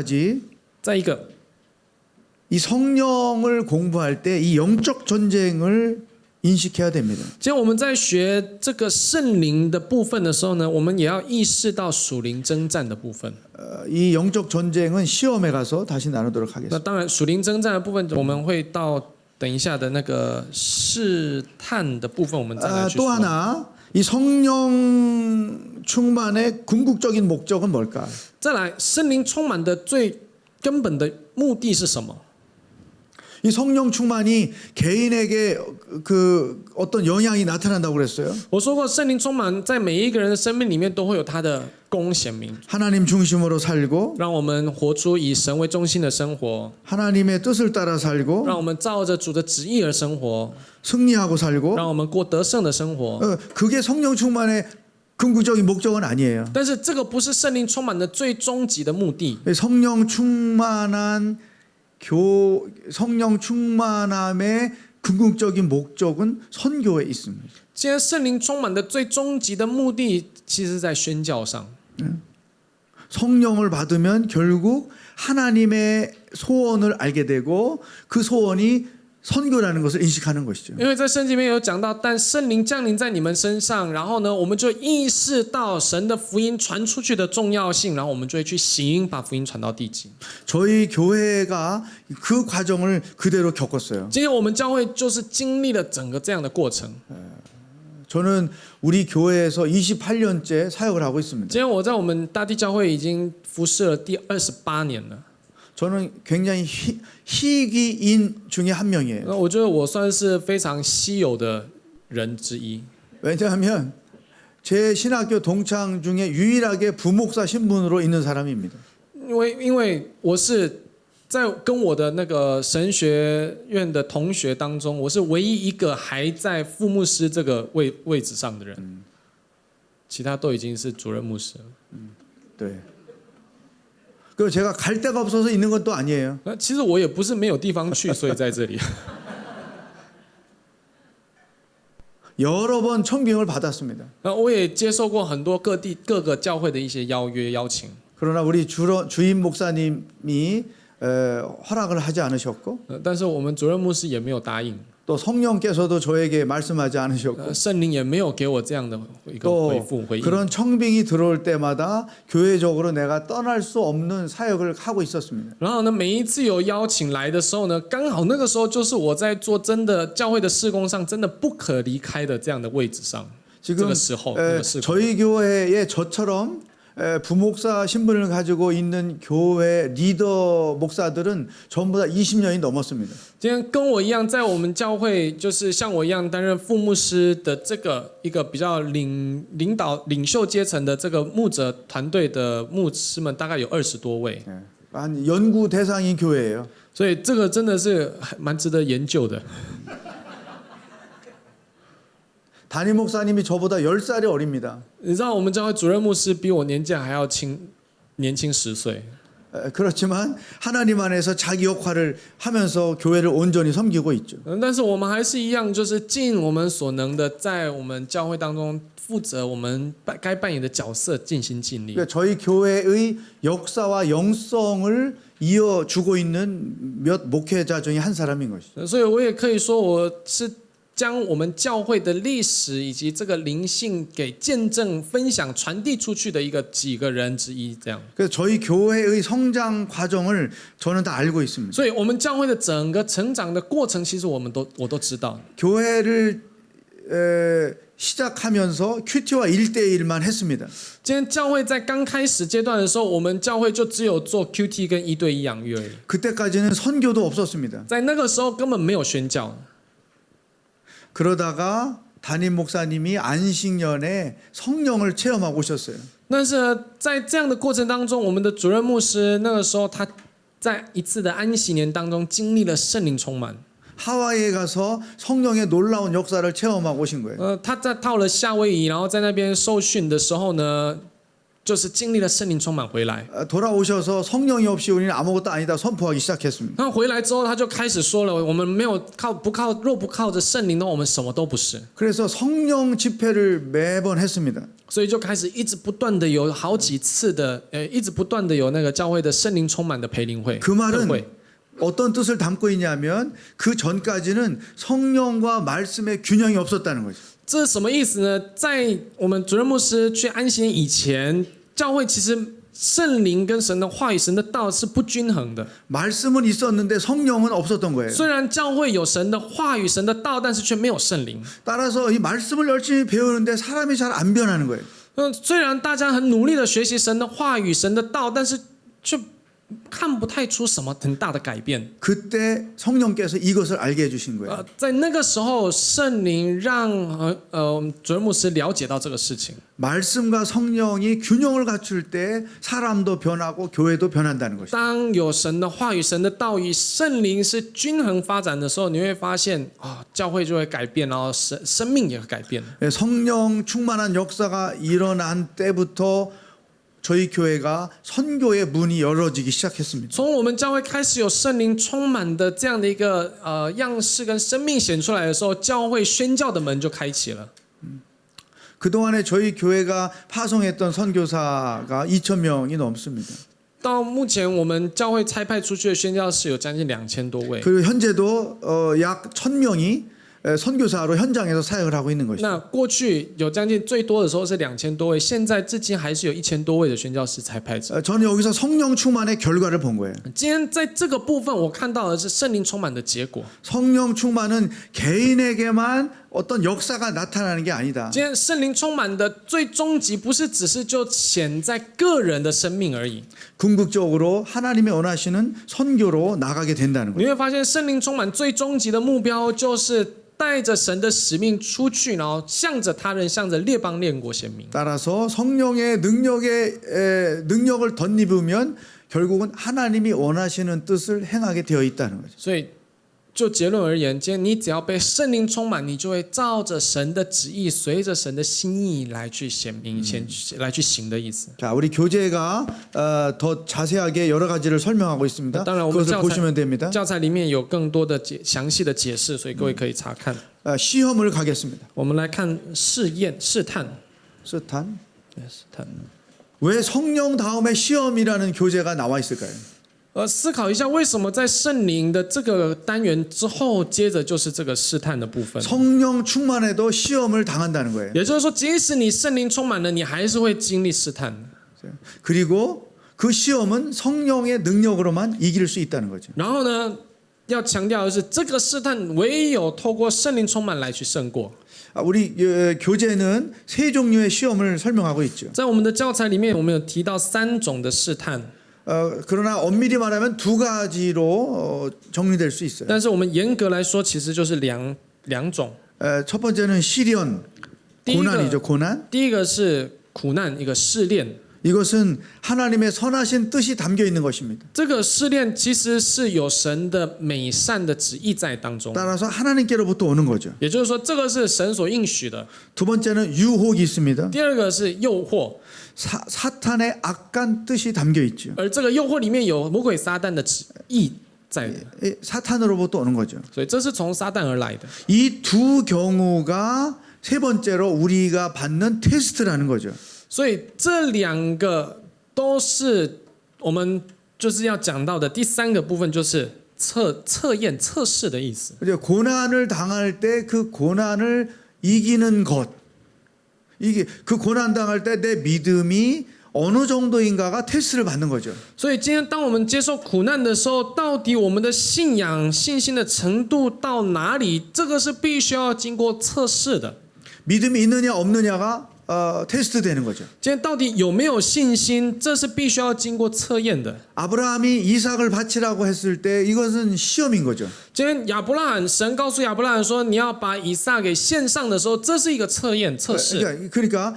가지, 再一个， 이 성령을 공부할 때 이 영적 전쟁을 인식해야 됩니다. 今天我们在学这个圣灵的部分的时候呢，我们也要意识到属灵征战的部分。 이 영적 전쟁은 시험에 가서 다시 나누도록 那 하겠습니다. 当然，属灵征战的部分，我们会到等一下的那个试探的部分，我们再来去 또 说。 하나, 이 성령 충만의 궁극적인 목적은 뭘까? 再来，圣灵充满的最根本的目的是什么？ 이 성령 충만이 개인에게 그 어떤 영향이 나타난다고 그랬어요. 我说过，圣灵充满在每一个人的生命里面都会有它的功显明， 하나님 중심으로 살고 让我们活出以神为中心的生活， 하나님의 뜻을 따라 살고 让我们照着主的旨意而生活， 승리하고 살고 让我们过得胜的生活。 그게 성령 충만의 궁극적인 목적은 아니에요. 但是这个不是圣灵充满的最终极的目的。 성령 충만한 성령 충만함의 궁극적인 목적은 선교에 있습니다. 今天圣灵充满的最终极的目的，其实在宣教上。 성령을 받으면 결국 하나님의 소원을 알게 되고 그 소원이 선교라는 것을 인식하는 것이죠. 因为在圣经里面有讲到，但圣灵降临在你们身上，然后呢，我们就意识到神的福音传出去的重要性，然后我们就会去行，把福音传到地极。 저희 교회가 그 과정을 그대로 겪었어요. 今天我们教会就是经历了整个这样的过程。 저는 우리 교회에서 28년째 사역을 하고 있습니다. 今天我在我们大地教会已经服侍了第28年了。 저는 굉장히 희귀인 중에 한 명이에요. 那我觉得我算是非常稀有的人之一。 왜냐하면 제 신학교 동창 중에 유일하게 부목사 신분으로 있는 사람입니다. 因为我是在跟我的那个神学院的同学当中，我是唯一一个还在副牧师这个位置上的人，其他都已经是主任牧师了。 네. 그리고 제가 갈 데가 없어서 있는 건 또 아니에요. 那其实我也不是没有地方去，所以在这里。 여러 번 청빙을 받았습니다. 那我也接受过很多各地各个教会的一些邀请。 그러나 우리 주임 목사님이 허락을 하지 않으셨고 但是我们主任牧师也没有答应， 또 성령께서도 저에게 말씀하지 않으셨고 圣灵也没有给我这样的一个 또 回应。 그런 청빙이 들어올 때마다 교회적으로 내가 떠날 수 없는 사역을 하고 있었습니다. 然后呢，每一次有邀请来的时候呢，刚好那个时候就是我在做真的教会的事工上真的不可离开的这样的位置上。这 지금 个时候，那个事工 저희 교회에 저처럼 부목사 신분을 가지고 있는 교회 리더 목사들은 전부 다 20년이 넘었습니다. 今天跟我一样，在我们教会就是像我一样担任副牧师的这个一个比较领袖阶层的这个牧者团队的牧师们，大概有20多位， 한 연구 대상인 교회예요. 所以这个真的是蛮值得研究的。 담임 목사님이 저보다 10살이 어립니다. 你知道我们教会主任牧师比我年纪还要年轻10岁。 그렇지만 하나님 안에서 자기 역할을 하면서 교회를 온전히 섬기고 있죠. 但是我们还是一样，就是尽我们所能的，在我们教会当中负责我们该扮演的角色，尽心尽力。 그러니까 저희 교회의 역사와 영성을 이어주고 있는 몇 목회자 중에 한 사람인 것이죠. 所以我也可以说，我是将我们教会的历史以及这个灵性给见证、分享、传递出去的几个人之一，这样。 그래서 저희 교회의 성장 과정을 저는 다 알고 있습니다. 所以，我们教会的整个成长的过程，其实我都知道。 교회를 시작하면서 큐티와 1대1만 했습니다. 今天教会在刚开始阶段的时候，我们教会就只有做 QT 跟1对1养育而已。 그때까지는 선교도 없었습니다. 在那个时候根本没有宣教。 그러다가 담임 목사님이 안식년에 성령을 체험하고 오셨어요. 但是在这样的过程当中，我们的主任牧师那个时候他在一次的安息年当中经历了圣灵充满。 하와이에 가서 성령의 놀라운 역사를 체험하고 오신 거예요. 他到了夏威夷，然后在那边受训的时候呢，就是经历了圣灵充满回来。 돌아오셔서 성령이 없이 우리는 아무것도 아니다 선포하기 시작했습니다. 那回来之后，他就开始说了：我们没有若不靠着圣灵的话，我们什么都不是。 그래서 성령 집회를 매번 했습니다. 所以就开始一直不断的有好几次的，一直不断的有那个教会的圣灵充满的培灵会。 그 말은 会 어떤 뜻을 담고 있냐면 그 전까지는 성령과 말씀의 균형이 없었다는 거죠. 这是什么意思呢？在我们主任牧师去安息年以前，教会其实圣灵跟神的话语、神的道是不均衡的。 말씀은 있었는데 성령은 없었던 거예요. 虽然教会有神的话语、神的道，但是却没有圣灵。 따라서 이 말씀을 열심히 배우는데 사람이 잘 안 변하는 거예요. 虽然大家很努力的学习神的话语、神的道，但是却看不太出什么很大的改变。 그때 성령께서 이것을 알게 해주신 거예요. 在那个时候，圣灵让主任牧师了解到这个事情。 말씀과 성령이 균형을 갖출 때 사람도 변하고 교회도 변한다는 것이죠. 当有神的话语、神的道与圣灵是均衡发展的时候，你会发现教会就会改变，然后生命也会改变。 성령 충만한 역사가 일어난 때부터 저희 교회가 선교의 문이 열어지기 시작했습니다. 从我们教会开始有圣灵充满的这样的一个样式跟生命显出来的时候，教会宣教的门就开启了。 그동안에 저희 교회가 파송했던 선교사가 2,000명이 넘습니다. 到目前，我们教会差派出去的宣教士有将近2000多位。 그리고 현재도 약 1,000명이 선교사로 현장에서 사역을 하고 있는 것이죠. 那过去有将近最多的时候是2000多位，现在至今还是有1000多位的宣教士差派者。 저는 여기서 성령 충만의 결과를 본 거예요. 今天在这个部分，我看到的是圣灵充满的结果。 성령 충만은 개인에게만 어떤 역사가 나타나는 게 아니다. 今天圣灵充满的最终极，不是只是就显在个人的生命而已。 궁극적으로 하나님이 원하시는 선교로 나가게 된다는 你 거예요. 会发现，圣灵充满最终极的目标就是带着神的使命出去，然后向着他人，向着列邦列国显明。 따라서 성령의 능력을 덧입으면 결국은 하나님이 원하시는 뜻을 행하게 되어 있다는 거죠. 所以，就结论而言，今天你只要被圣灵充满，你就会照着神的旨意，随着神的心意来去显明，来去行的意思。 자, 우리 교재가 더 자세하게 여러 가지를 설명하고 있습니다. 当然，我们 그것을 보시면 됩니다. 教材里面有更多的详细的解释，所以各位可以查看。 시험을 가겠습니다. 我们来看试验、试探。 스탄. 试探。 왜 성령 다음에 시험이라는 교재가 나와 있을까요? 思考一下，为什么在圣灵的这个单元之后，接着就是这个试探的部分？ 성령 충만해도 시험을 당한다는 거예요. 也就是说，即使你圣灵充满了，你还是会经历试探。 그리고 그 시험은 성령의 능력으로만 이길 수 있다는 거죠. 然后呢，要强调的是，这个试探唯有透过圣灵充满来去胜过。 우리 교재는 세 종류의 시험을 설명하고 있죠. 在我们的教材里面，我们有提到3种的试探， 그러나 엄밀히 말하면 두 가지로 정리될 수 있어요. 但是我们严格来说，其实就是两种。 첫 번째는 시련, 고난이죠. 고난. 第一个是苦难，一个试炼。 이것은 하나님의 선하신 뜻이 담겨 있는 것입니다. 这个试炼其实是有神的美善的旨意在当中， 따라서 하나님께로부터 오는 거죠. 也就是说，这个是神所应许的。 두 번째는 유혹이 있습니다. 第二个是诱惑， 사탄의 악한 뜻이 담겨 있죠. 而这个诱惑里面有魔鬼撒旦的旨意在的， 사탄으로부터 오는 거죠. 所以这是从撒旦而来的。 이 두 경우가 세 번째로 우리가 받는 테스트라는 거죠. 所以这两个都是我们就是要讲到的第3个部分，就是测验、测试的意思。 고난을 당할 때 그 고난을 이기는 것, 이게 그 고난 당할 때 내 믿음이 어느 정도인가가 테스트를 받는 거죠. 所以今天当我们接受苦难的时候，到底我们的信仰、信心的程度到哪里？这个是必须要经过测试的。 믿음이 있느냐 없느냐가 테스트 되는 거죠. 今天到底有没有信心？这是必须要经过测验的。 아브라함이 이삭을 바치라고 했을 때 이것은 시험인 거죠. 今天亚伯拉罕，神告诉亚伯拉罕说，你要把以撒给献上的时候，这是一个测验、测试。 그러니까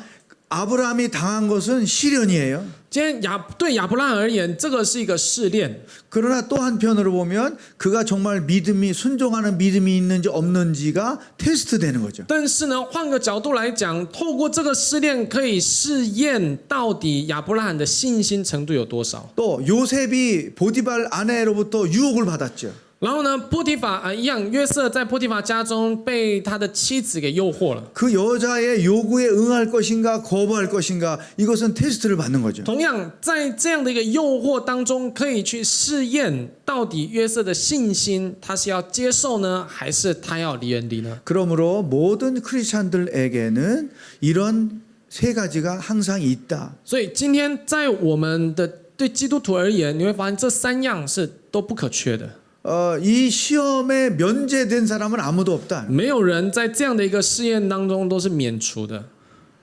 아브라함이 당한 것은 시련이에요. 今天对亚伯拉罕而言，这个是一个试炼。 그러나 또 한편으로 보면 그가 정말 믿음이 순종하는 믿음이 있는지 없는지가 테스트 되는 거죠. 但是呢，换个角度来讲，透过这个试炼，可以试验到底亚伯拉罕的信心程度有多少。 또 요셉이 보디발 아내로부터 유혹을 받았죠. 然后呢，波提法一样，约瑟在波提法家中被他的妻子给诱惑了。 그 여자의 요구에 응할 것인가 거부할 것인가 이것은 테스트를 받는 거죠. 同样，在这样的一个诱惑当中，可以去试验到底约瑟的信心，他是要接受呢，还是他要远离呢？ 그러므로 모든 크리스찬들에게는 이런 세 가지가 항상 있다. 所以今天在我们的对基督徒而言，你会发现这三样是都不可缺的。 이 시험에 면제된 사람은 아무도 없다. 没有人在这样的一个试验当中都是免除的。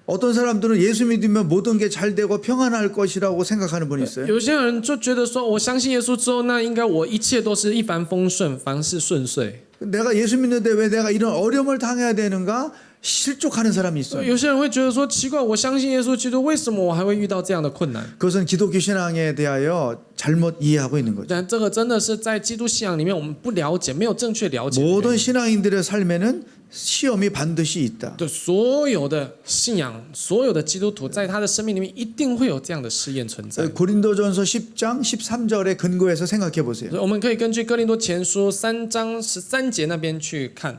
어떤 사람들은 예수 믿으면 모든 게 잘 되고 평안할 것이라고 생각하는 분이 있어요. 有些人就觉得说，我相信耶稣之后，那应该我一切都是一帆风顺，凡事顺遂。 내가 예수 믿는데 왜 내가 이런 어려움을 당해야 되는가 실족하는 사람이 있어요. 有些人会觉得说，奇怪，我相信耶稣基督，为什么我还会遇到这样的困难？ 그것은 기독교 신앙에 대하여 잘못 이해하고 있는 거죠. 但这个真的是在基督信仰里面，我们不了解，没有正确了解的原因。 모든 신앙인들의 삶에는 시험이 반드시 있다. 对所有的信仰，所有的基督徒，在他的生命里面一定会有这样的试验存在。 고린도전서 10장 13절에 근거해서 생각해 보세요. 我们可以根据哥林多前书3章13节那边去看。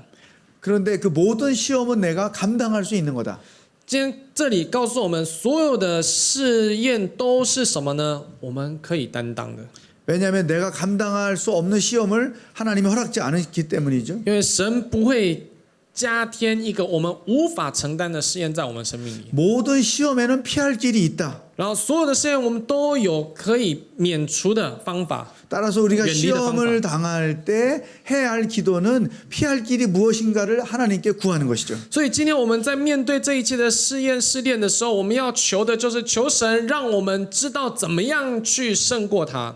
그런데 그 모든 시험은 내가 감당할 수 있는 거다. 今天这里告诉我们，所有的试验都是什么呢？我们可以担当的， 왜냐하면 내가 감당할 수 없는 시험을 하나님이 허락지 않았기 때문이죠. 因为神不会加添一个我们无法承担的试验在我们生命里。 모든 시험에는 피할 길이 있다. 然后所有的试验，我们都有可以免除的方法。 따라서 우리가 연리의 시험을 당할 때 해야 할 기도는 피할 길이 무엇인가를 하나님께 구하는 것이죠. 所以今天我们在面对这一切的试验、试炼的时候，我们要求的就是求神让我们知道怎么样去胜过它。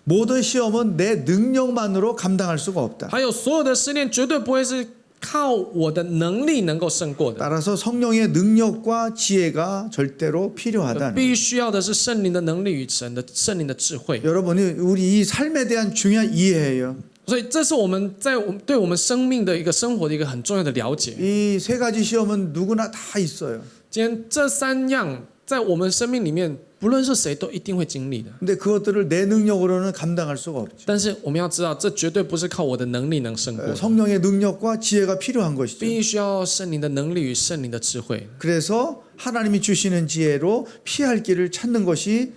모든 시험은 내 능력만으로 감당할 수가 없다. 还有所有的试炼绝对不会是靠我的能力能够胜过的。 따라서 성령의 능력과 지혜가 절대로 필요하다. 必须要的是圣灵的能力与圣灵的智慧。 여러분이 우리 이 삶에 대한 중요한 이해예요. 所以这是我们对我们生命的一个生活的一个很重要的了解。 이 세 가지 시험은 누구나 다 있어요. 今天这三样在我们生命里面，不论是谁都一定会经历的。 근데 그것들을 내 능력으로는 감당할 수가 없죠. 但是我们要知道，这绝对不是靠我的能力能胜过的， 성령의 능력과 지혜가 필요한 것이죠. 必须要圣灵的能力与圣灵的智慧。 그래서 하나님이 주시는 지혜로 피할 길을 찾는 것이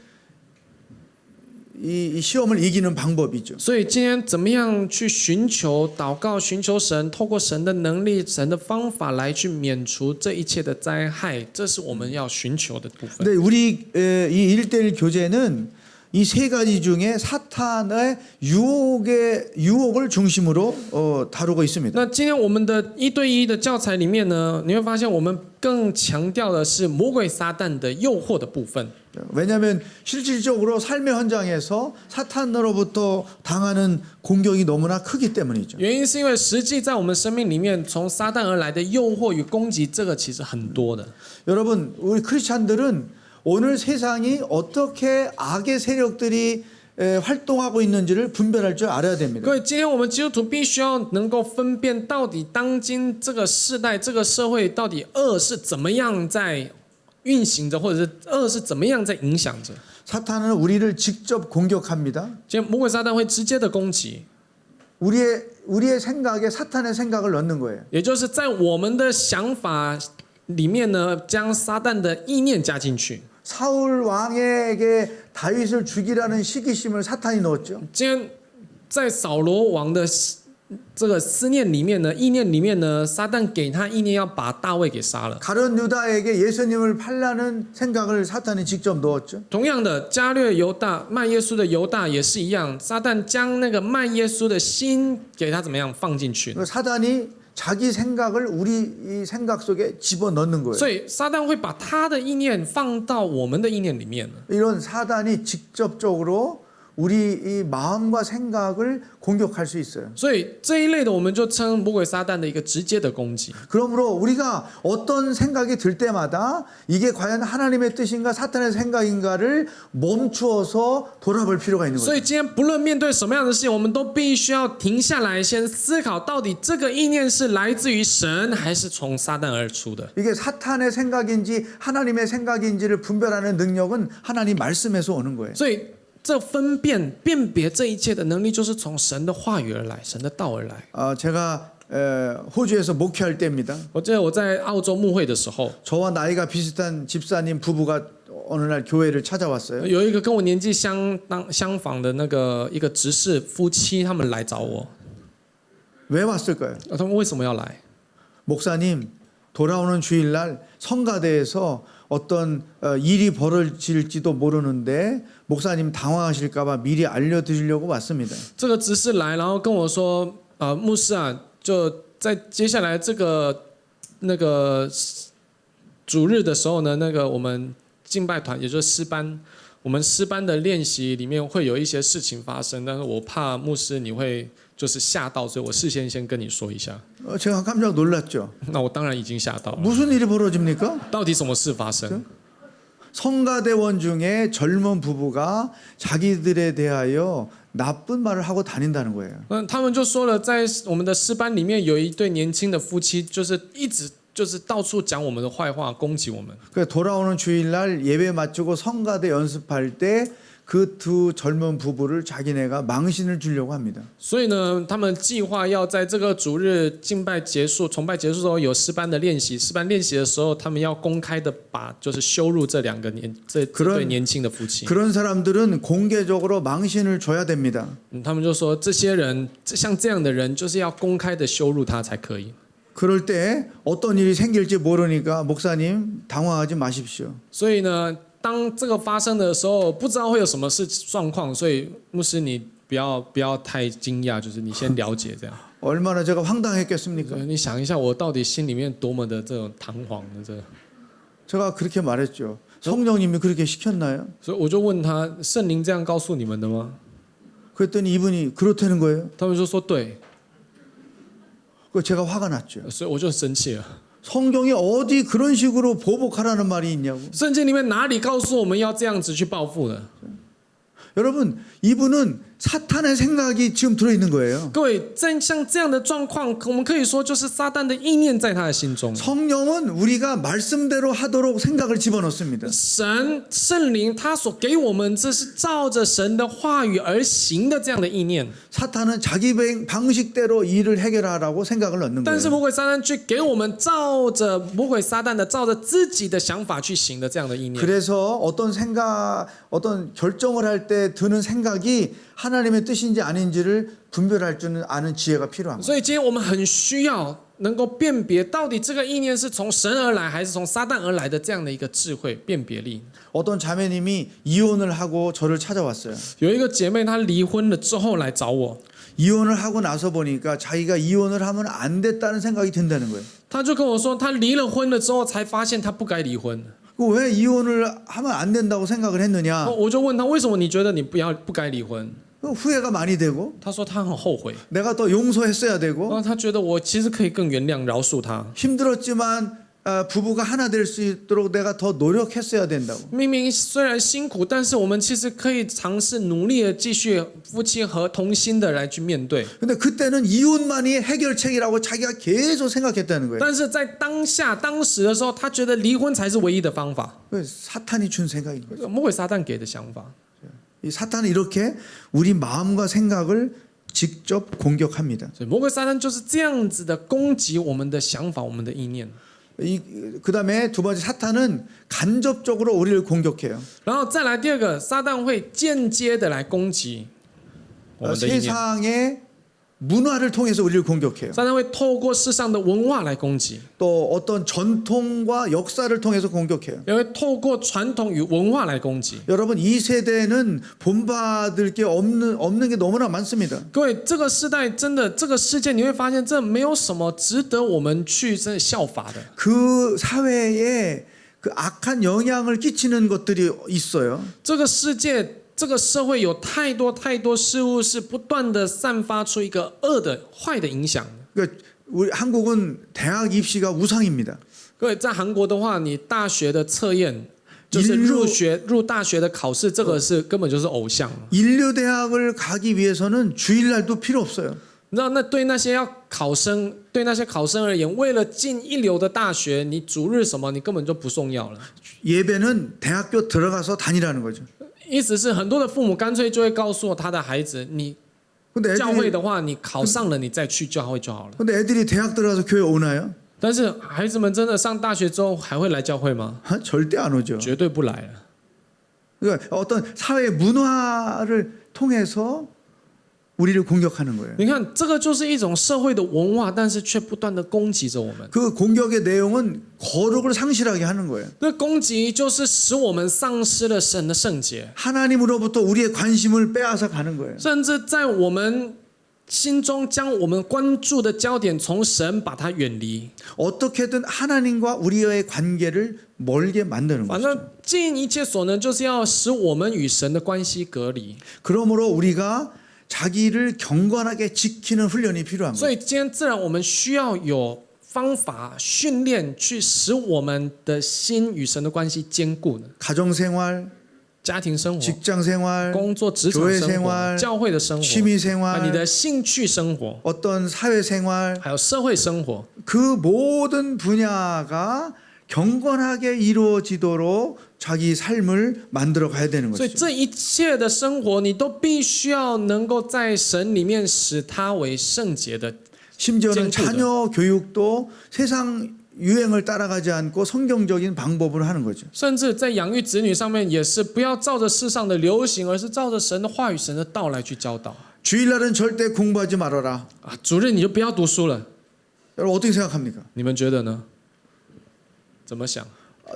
이 시험을 이기는 방법이죠. 所以今天怎么样去寻求祷告，寻求神，透过神的能力、神的方法来去免除这一切的灾害，这是我们要寻求的部分。 근데 우리 이 1:1 교재는 이 세 가지 중에 사탄의 유혹을 중심으로 다루고 있습니다. 那今天我们的1对1的教材里面呢，你会发现我们更强调的是魔鬼撒旦的诱惑的部分。 왜냐하면 실질적으로 삶의 현장에서 사탄으로부터 당하는 공격이 너무나 크기 때문이죠. 原因是因为实际在我们生命里面，从撒旦而来的诱惑与攻击，这个其实很多的。 여러분, 우리 크리스찬들은 오늘 세상이 어떻게 악의 세력들이 활동하고 있는지를 분별할 줄 알아야 됩니다. 各位，今天我们基督徒必须要能够分辨，到底当今这个世代、这个社会，到底恶是怎么样在运行着，或者是恶是怎么样在影响着。 사탄은 우리를 직접 공격합니다. 今天魔鬼撒旦会直接的攻击， 우리의 생각에 사탄의 생각을 넣는 거예요. 也就是在我们的想法里面呢，将撒旦的意念加进去。 사울 왕에게 다윗을 죽이라는 시기심을 사탄이 넣었죠. 今天在扫罗王的这个思念里面呢，意念里面呢，撒旦给他意念要把大卫给杀了。 가룟 유다에게 예수님을 팔라는 생각을 사탄이 직접 넣었죠. 同样的，加略犹大卖耶稣的犹大也是一样，撒旦将那个卖耶稣的心给他怎么样放进去？ 사단이 자기 생각을 우리 이 생각 속에 집어넣는 거예요. 所以撒旦会把他的意念放到我们的意念里面。 이런 사단이 직접적으로 우리 이 마음과 생각을 공격할 수 있어요. 所以这一类的，我们就称魔鬼撒旦的一个直接的攻击。 그러므로 우리가 어떤 생각이 들 때마다 이게 과연 하나님의 뜻인가 사탄의 생각인가를 멈추어서 돌아볼 필요가 있는 所 거죠. 以今天不论面对什么样的事情，我们都必须要停下来，先思考到底这个意念是来自于神，还是从撒旦而出的。 이게 사탄의 생각인지 하나님의 생각인지를 분별하는 능력은 하나님 말씀에서 오는 거예요. 所以这辨别这一切的能力，就是从神的话语而来，神的道而来。 제가 호주에서 목회할 때입니다. 我记得我在澳洲牧会的时候， 저와 나이가 비슷한 집사님 부부가 어느 날 교회를 찾아왔어요. 有一个跟我年纪相仿的那个一个执事夫妻，他们来找我。 왜 왔을까요? 他们为什么要来？ 목사님, 돌아오는 주일날 성가대에서 어떤 일이 벌어질지도 모르는데 목사님 당황하실까봐 미리 알려드리려고 왔습니다. 这个执事来，然后跟我说，牧师啊，就在接下来这个那个主日的时候呢，那个我们敬拜团，也就是诗班，我们诗班的练习里面会有一些事情发生，但是我怕牧师你会就是吓到，所以我事先先跟你说一下。 제가 깜짝 놀랐죠. 那我当然已经吓到了， 무슨 일이 벌어집니까? 到底什么事发生？ 성가대원 중에 젊은 부부가 자기들에 대하여 나쁜 말을 하고 다닌다는 거예요. 他们就说了，在我们的诗班里面有一对年轻的夫妻，就是一直就是到处讲我们的坏话，攻击我们。 그래서 돌아오는 주일날 예배 마치고 성가대 연습할 때 그 두 젊은 부부를 자기네가 망신을 주려고 합니다. 所以呢，他们计划要在这个主日敬拜结束、崇拜结束之后有诗班的练习。诗班练习的时候，他们要公开的把就是羞辱这对年轻的夫妻。 그런 사람들은 공개적으로 망신을 줘야 됩니다. 他们就说这些人像这样的人，就是要公开的羞辱他才可以。 그럴 때 어떤 일이 생길지 모르니까 목사님 당황하지 마십시오. 所以呢，当这个发生的时候，不知道会有什么状况，所以牧师你不要太惊讶，就是你先了解这样。 얼마나 제가 황당했겠습니까? 你想一下，我到底心里面多么的这种彷徨的这。 제가 그렇게 말했죠. 성령님이 그렇게 시켰나요? 所以我就问他，圣灵这样告诉你们的吗？ 그랬더니 이분이 그렇다는 거예요. 他们就说对， 그 제가 화가 났죠. 所以我就生气了。 성경에 어디 그런 식으로 보복하라는 말이 있냐고. 圣经里面哪里告诉我们要这样子去报复的？ 여러분, 이분은 사탄의 생각이 지금 들어있는 거예요. 各位，在像这样的状况，我们可以说就是撒旦的意念在他的心中。 성령은 우리가 말씀대로 하도록 생각을 집어넣습니다. 圣灵他所给我们，这是照着神的话语而行的这样的意念。 사탄은 자기 방식대로 일을 해결하라고 생각을 넣는 但是 거예요. 魔鬼撒旦却给我们照着魔鬼撒旦的，照着自己的想法去行的这样的意念。 그래서 어떤 결정을 할 때 드는 생각이 하나님의 뜻인지 아닌지를 분별할 줄 아는 지혜가 필요한 거예요. 所以今天我们很需要能够辨别，到底这个意念是从神而来，还是从撒旦而来的这样的一个智慧辨别力。 어떤 자매님이 이혼을 하고 저를 찾아왔어요. 有一个姐妹，她离婚了之后来找我， 이혼을 하고 나서 보니까 자기가 이혼을 하면 안 됐다는 생각이 든다는 거예요. 她就跟我说，她离了婚了之后才发现她不该离婚。 왜 이혼을 하면 안 된다고 생각을 했느냐? 我就问她，为什么你觉得你不该离婚？ 후회가 많이 되고 她说她很后悔， 내가 더 용서했어야 되고 然后她觉得我其实可以更原谅饶恕她。 힘들었지만 부부가 하나 될 수 있도록 내가 더 노력했어야 된다고. 明明虽然辛苦，但是我们其实可以尝试努力的继续夫妻和同心的来去面对。 근데 그때는 이혼만이 해결책이라고 자기가 계속 생각했다는 거예요. 但是在当时的时候，他觉得离婚才是唯一的方法。 사탄이 준 생각인 거죠. 魔鬼撒旦给的想法。 이 사탄은 이렇게 우리 마음과 생각을 직접 공격합니다. 所以魔鬼撒旦就是这样子的攻击我们的想法、我们的意念。 그다음에 두 번째 사탄은 간접적으로 우리를 공격해요. 然后再来第二个，撒旦会间接的来攻击我们的意念。 세상의 문화를 통해서 우리를 공격해요. 撒旦会透过世上的文化来攻击， 또 어떤 전통과 역사를 통해서 공격해요. 也会透过传统与文化来攻击。 여러분 이 세대는 본받을 게 없는 게 너무나 많습니다. 各位，这个时代真的，这个世界你会发现，这没有什么值得我们去真的效法的。 그 사회에 그 악한 영향을 끼치는 것들이 있어요. 这个世界这个社会有太多事物是不断的散发出一个恶的坏的影响。 그러니까 우리 한국은 대학 입시가 우상입니다. 各位在韩国的话，你大学的测验就是入大学的考试，这个是根本就是偶像。 인류 대학을 가기 위해서는 주일날도 필요 없어요. 你知道，那对那些考生而言，为了进一流的大学，你主日什么你根本就不重要了。 예배는 대학교 들어가서 다니라는 거죠. 意思是很多的父母干脆就会告诉他的孩子，你 근데 教会的话，你考上了你再去教会就好了。 근데 애들이 대학 들어가서 교회 오나요? 但是孩子们真的上大学之后还会来教会吗？ 절대 안 오죠. 绝对不来了。 그러니까 어떤 사회 문화를 통해서 우리를 공격하는 거예요. 你看，这个就是一种社会的文化，但是却不断的攻击着我们。 그 공격의 내용은 거룩을 상실하게 하는 거예요. 那攻击就是使我们丧失了神的圣洁， 하나님으로부터 우리의 관심을 빼앗아 가는 거예요. 甚至在我们心中将我们关注的焦点从神把它远离。 어떻게든 하나님과 우리의 관계를 멀게 만드는 反 거죠. 正尽一切所能，就是要使我们与神的关系隔离。 그러므로 우리가 자기를 경건하게 지키는 훈련이 필요한 所 거예요. 以今天自然我们需要有方法训练，去使我们的心与神的关系坚固的。 가정생활, 家庭生活、 직장생활, 工作、职场 교회 生 생활 活、教会的生活、 취미생활, 你的兴趣生活， 어떤 사회생활 还有社会生活， 그 모든 분야가 경건하게 이루어지도록 자기 삶을 만들어 가야 되는 所以 것이죠. 这一切的生活，你都必须要能够在神里面使它为圣洁的。 심지어는 쟁취죠. 자녀 교육도 세상 유행을 따라가지 않고 성경적인 방법으로 하는 거죠. 甚至在养育子女上面，也是不要照着世上的流行，而是照着神的话语、神的道来去教导。 주일날은 절대 공부하지 말아라. 啊，主日你就不要读书了。 여러분 어떻게 생각합니까? 你们觉得呢？怎么想？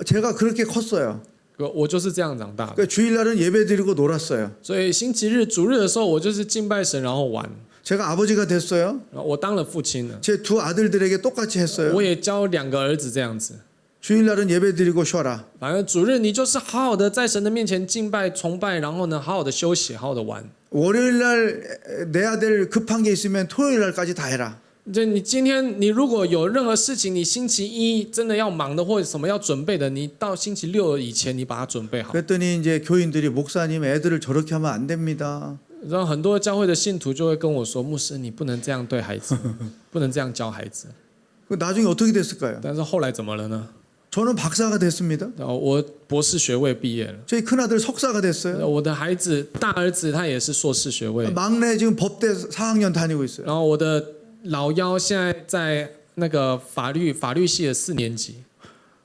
제가 그렇게 컸어요. 我就是这样长大的。 그러니까 주일날은 예배드리고 놀았어요. 所以星期日、主日的时候，我就是敬拜神，然后玩。 제가 아버지가 됐어요. 然后我当了父亲了， 제 두 아들들에게 똑같이 했어요. 我也教2个儿子这样子。 주일날은 예배드리고 쉬어라. 反正主日你就是好好的在神的面前敬拜、崇拜，然后呢，好好的休息，好好的玩。 월요일날 내야 될 급한 게 있으면 토요일날까지 다 해라. 就你今天你如果有任何事情，你星期一真的要忙的或者什么要准备的，你到星期六以前你把它准备好。 그랬더니 이제 교인들이 목사님 애들을 저렇게 하면 안 됩니다. 然后很多教会的信徒就会跟我说：“牧师，你不能这样对孩子，不能这样教孩子。 그 나중에 어떻게 됐을까요? ”但是后来怎么了呢？ 저는 박사가 됐습니다. 然后我博士学位毕业了， 저희 큰아들 석사가 됐어요. 我的孩子大儿子他也是硕士学位， 막내 지금 법대 4학년 다니고 있어요. 然后我的老幺现在在那个法律系的4年级。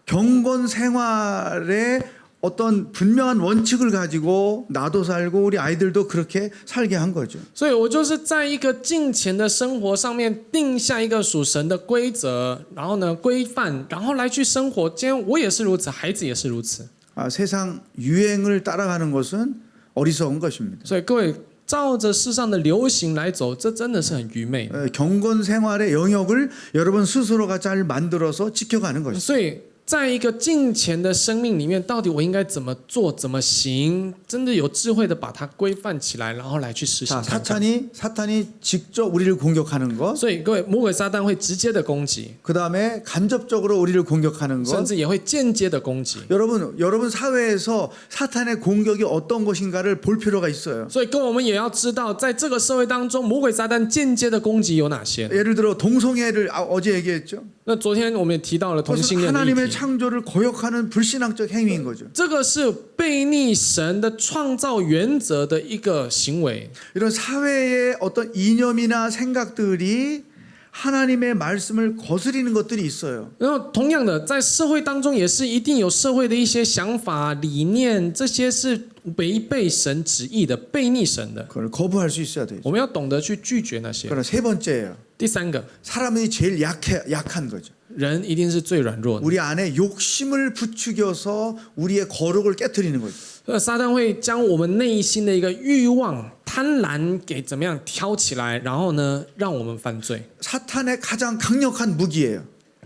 경건 생활에 어떤 분명한 원칙을 가지고 나도 살고 우리 아이들도 그렇게 살게 한 거죠. 所以我就是在一个敬虔的生活上面定下一个属神的规则，然后呢规范，然后来去生活。今天我也是如此，孩子也是如此。 세상 유행을 따라가는 것은 어리석은 것입니다. 所以各位照着世上的流行来走，这真的是很愚昧。 경건 생활의 영역을 여러분 스스로가 잘 만들어서 지켜가는 것이죠. 所以在一个敬虔的生命里面，到底我应该怎么做、怎么行？真的有智慧的把它规范起来，然后来去实行 자, 看看。 사탄이 직접 우리를 공격하는 것, 所以各位，魔鬼撒旦会直接的攻击， 그 다음에 간접적으로 우리를 공격하는 甚 것. 至也会间接的攻击。 여러분 사회에서 사탄의 공격이 어떤 것인가를 볼 필요가 있어요. 所以，跟我们也要知道，在这个社会当中，魔鬼撒旦间接的攻击有哪些？ 예를 들어 동성애를 어제 얘기했죠. 那昨天我们也提到了同性 그것은 恋的议 하나님의 题， 창조를 거역하는 불신앙적 행위인 거죠. 这个是背逆神的创造原则的一个行为。 이런 사회의 어떤 이념이나 생각들이 하나님의 말씀을 거스리는 것들이 있어요. 然后，同样的，在社会当中也是一定有社会的一些想法、理念，这些是违背神旨意的、背逆神的。 그걸 거부할 수 있어야 돼요. 我们要懂得去拒绝那些。 그러나 세 번째예요. 第三个， 사람이 제일 약한 거죠. 人一定是最软弱的。 우리 안에 욕심을 부추겨서 우리의 거룩을 깨뜨리는 거죠. 撒旦会将我们内心的一个欲望、贪婪给怎么样挑起来，然后呢，让我们犯罪。 사탄의 가장 강력한 무기예요.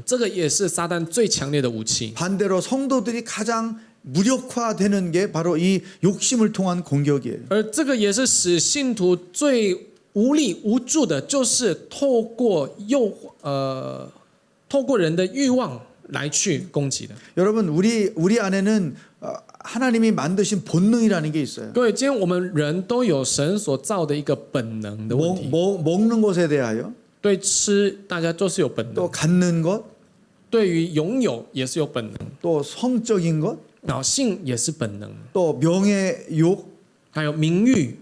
这个也是撒旦最强烈的武器。 반대로 성도들이 가장 무력화되는 게 바로 이 욕심을 통한 공격이에요. 而这个也是使信徒最无力无助的，就是透过透过人的欲望来去攻击的。 여러분 우리 안에는 하나님이 만드신 본능이라는 게 있어요. 各位，今天我们人都有神所造的一个本能的问题。 먹는 것에 대하여 对吃，大家都是有本能； 또 갖는 것, 对于拥有也是有本能； 또 성적인 것, 然后性也是本能， 또 명예욕. 还有名誉。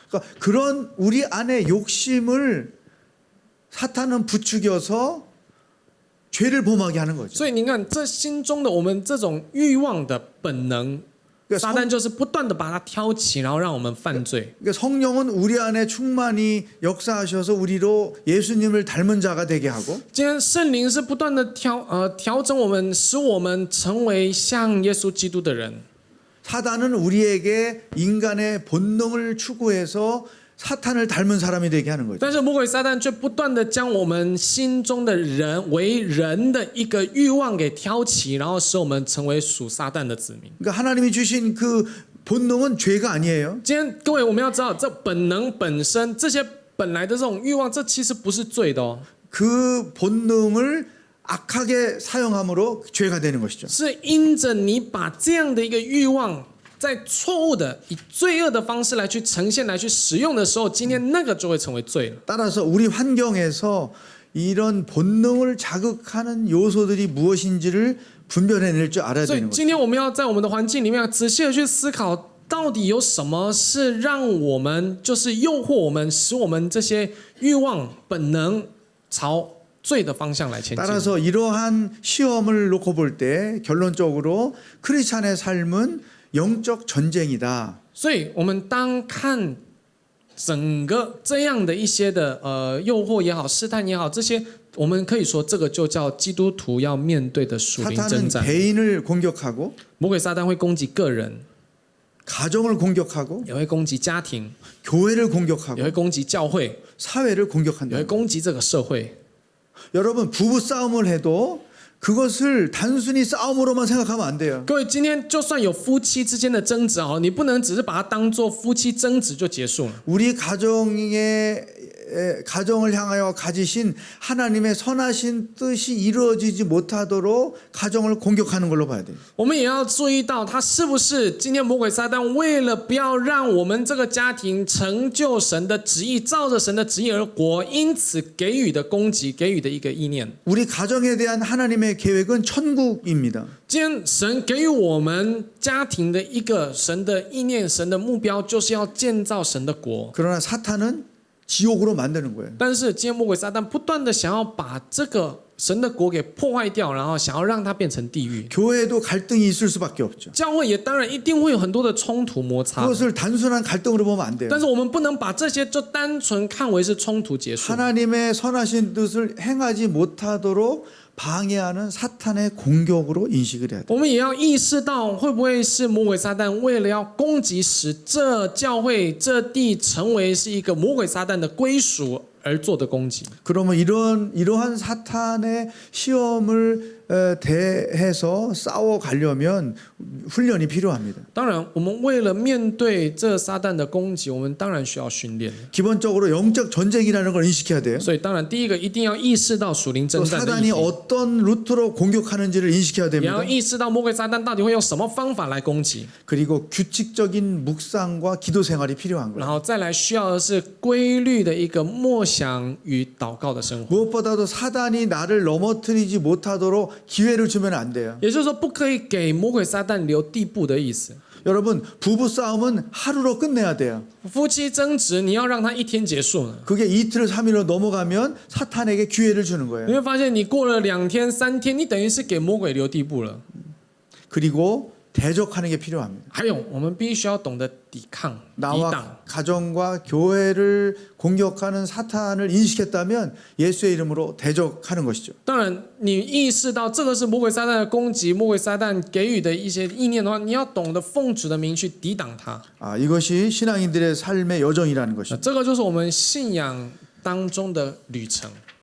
그러니까 그런 우리 안에 욕심을 사탄은 부추겨서 죄를 범하게 하는 거죠. 所以你看，这心中的我们这种欲望的本能， 그러니까 撒旦就是不断的把它挑起，然后让我们犯罪。 그러니까 성령은 우리 안에 충만히 역사하셔서 우리로 예수님을 닮은 자가 되게 하고 今天圣灵是不断的调整我们，使我们成为像耶稣基督的人。 사단은 우리에게 인간의 본능을 추구해서 사탄을 닮은 사람이 되게 하는 거죠. 但是魔鬼撒旦却不断的将我们心中的人为人的一个欲望给挑起，然后使我们成为属撒旦的子民。 그러니까 하나님이 주신 그 본능은 죄가 아니에요. 今天各位，我们要知道，这本能本身，这些本来的这种欲望，这其实不是罪的哦， 그 본능을 악하게 사용함으로 죄가 되는 것이죠. 是因着你把这样的一个欲望，在错误的以罪恶的方式来去呈现、来去使用的时候，今天那个就会成为罪了。 따라서 우리 환경에서 이런 본능을 자극하는 요소들이 무엇인지를 분별해낼 줄 알아야 所以 되는 거죠. 今天我们要在我们的环境里面仔细的去思考，到底有什么是让我们就是诱惑我们，使我们这些欲望本能朝罪的方向来前进。 따라서 이러한 시험을 놓고 볼 때 결론적으로 크리스찬의 삶은 영적 전쟁이다. 所以我们当看整个这样的一些的诱惑也好、试探也好，这些我们可以说这个就叫基督徒要面对的属灵征 사탄은 战。 개인을 공격하고 魔鬼撒旦会攻击个人， 가정을 공격하고 也会攻击家庭， 교회를 也 공격하고 会攻击教会， 사회를 也会 공격한다. 攻击这个社会。 여러분 부부 싸움을 해도 그것을 단순히 싸움으로만 생각하면 안 돼요. 各位，今天就算有夫妻之间的争执啊，你不能只是把它当做夫妻争执就结束了。 우리 가정을 향하여 가지신 하나님의 선하신 뜻이 이루어지지 못하도록 가정을 공격하는 걸로 봐야 돼요. 我们也要注意到，他是不是今天魔鬼撒旦为了不要让我们这个家庭成就神的旨意，照着神的旨意而活，因此给予的攻击，给予的一个意念。 우리 가정에 대한 하나님의 계획은 천국입니다. 今天神给予我们家庭的一个神的意念，神的目标就是要建造神的国。 그러나 사탄은 지옥으로 만드는 거예요. 但是今天魔鬼撒旦不断的想要把这个神的国给破坏掉，然后想要让它变成地狱。 교회도 갈등이 있을 수밖에 없죠. 教会也当然一定会有很多的冲突摩擦， 그것을 단순한 갈등으로 보면 안 돼요. 但是我们不能把这些就单纯看为是冲突结束。 하나님의 선하신 뜻을 행하지 못하도록 방해하는 사탄의 공격으로 인식을 해야 돼요. 我们也要意识到，会不会是魔鬼撒旦为了要攻击，使这教会、这地成为是一个魔鬼撒旦的归属而做的攻击？ 그러면 이러한 사탄의 시험을 대해서 싸워 가려면 훈련이 필요합니다. 当然，我们为了面对这撒旦的攻击，我们当然需要训练。 기본적으로 영적 전쟁이라는 걸 인식해야 돼요. 所以，当然第一个一定要意识到属灵征 또 战的议 사단이 题， 어떤 루트로 공격하는지를 인식해야 也 됩니다. 要意识到魔鬼撒旦到底会用什么方法来攻击， 그리고 규칙적인 묵상과 기도 생활이 필요한 然 거예요. 后再来需要的是规律的一个默想与祷告的生活。 무엇보다도 사단이 나를 넘어뜨리지 못하도록 기회를 주면 안 돼요. 也就是说，不可以给魔鬼撒旦留地步的意思。 여러분 부부 싸움은 하루로 끝내야 돼요. 夫妻争执，你要让它一天结束呢？ 그게 이틀 3일로 넘어가면 사탄에게 기회를 주는 你 거예요. 会发现，你过了2天、3天，你等于是给魔鬼留地步了。 그리고 대적하는 게 필요합니다. 还有，我们必须要懂得抵抗、抵挡。 나와 가정과 교회를 공격하는 사탄을 인식했다면 예수의 이름으로 대적하는 것이죠. 当然，你意识到这个是魔鬼撒旦的攻击，魔鬼撒旦给予的一些意念的话，你要懂得奉主的名去抵挡它。 이것이 신앙인들의 삶의 여정이라는 것입니다. 这个就是我们信仰当中的旅程。